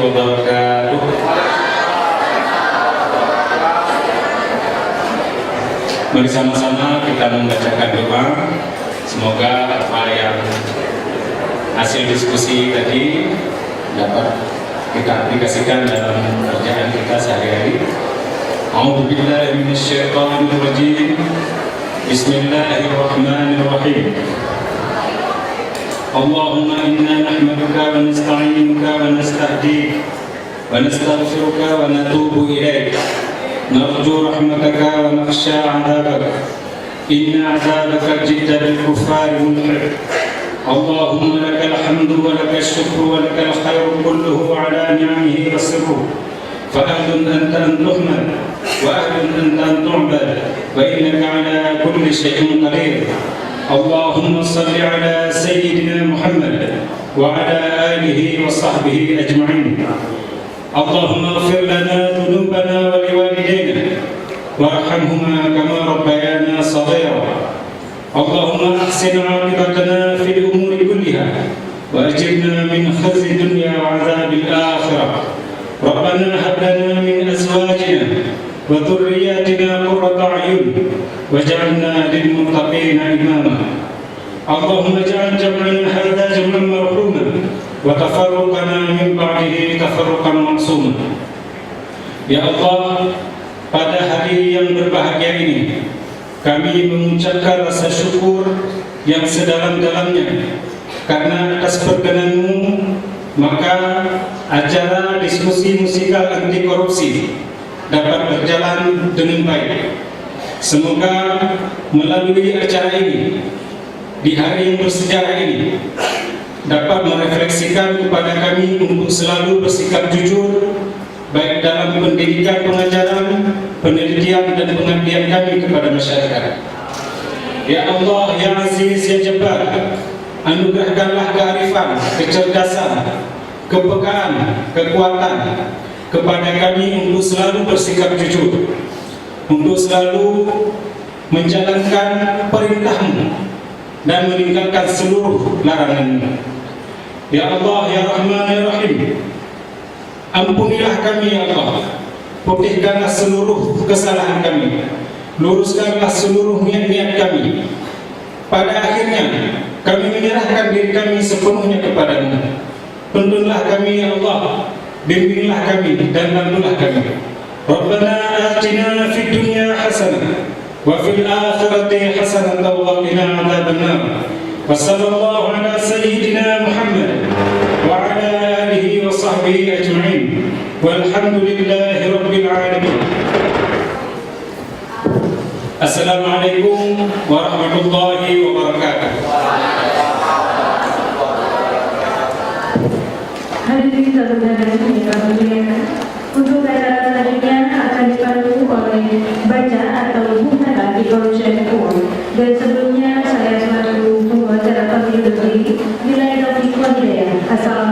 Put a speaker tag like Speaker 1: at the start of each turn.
Speaker 1: wabarakatuh. Mari sama-sama kita membacakan doa. Semoga apa yang hasil diskusi tadi dapat kita aplikasikan dalam kerjaan kita sehari-hari. A'udzu billahi minasyaitonir rajim. Bismillahirrahmanirrahim. Allahumma inna nahmaduka wa nasta'inuka wa nastahdik wa nastaghfiruka wa natubu ilaik. Narju rahmataka wa nakhsha 'adabaka. Inna 'adabaka jidda bil kuffari mulhid. Allahumma lakal hamdu wa lakal syukru wa lakal khairu kulluhu 'ala ni'amihi wa sirruhu. Fa'ahlun anta an tuhmad wa ahlun anta an tu'bad wa innaka 'ala kulli syai'in qadir. Allahumma salli 'ala sayyidina Muhammad wa 'ala alihi wa sahbihi ajma'in. Allahumma ighfir lana dhunubana wa liwalidayna warhamhuma kama rabbayana shaghira. Allahumma ahsin 'aqibatana fil umuri kulliha wa ajirna min khizyi dunya wa 'adzabil akhirah. Rabbana hab lana min azwajina wa dhurriyyatina qurrata a'yun waj'alna lil muttaqina imama. Allahumma ij'al jam'ana hadha jam'an marhuman wa tafarruqana min ba'dihi tafarruqan ma'suma. Ya Allah, pada hari yang berbahagia ini kami mengucapkan rasa syukur yang sedalam-dalamnya karena atas perkenan-Mu maka acara diskusi musikal anti korupsi dapat berjalan dengan baik. Semoga melalui acara ini di hari yang bersejarah ini dapat merefleksikan kepada kami untuk selalu bersikap jujur baik dalam pendidikan pengajaran, penelitian dan pengabdian kami kepada masyarakat. Ya Allah, Ya Aziz, Ya Jabbar, anugerahkanlah kearifan, kecerdasan, kepekaan, kekuatan kepada kami untuk selalu bersikap jujur, untuk selalu menjalankan perintah-Mu dan meninggalkan seluruh larangan-Mu. Ya Allah, Ya Rahman, Ya Rahim, ampunilah kami ya Allah, putihkanlah seluruh kesalahan kami, luruskanlah seluruh niat-niat kami. Pada akhirnya kami menyerahkan diri kami sepenuhnya kepada-Mu. Tuntunlah kami ya Allah, bimbinglah kami dan bantulah kami. Rabbana atina fid dunya hasanah wa fil akhirati hasanah wa qina adzabannar. Wa sallallahu ala sayyidina Muhammad wa ala alihi wa sahbihi ajma'in. Walhamdulillahi rabbil alamin. Assalamualaikum warahmatullahi wabarakatuh.
Speaker 2: Hadirin saudara yang kami muliakan, untuk acara selanjutnya akan dipandu oleh baca atau bukan anti corruption report. Dan sebelumnya saya selaku pengacara pemilu negeri Wilayah Taufiq Hidayah. Assalamualaikum.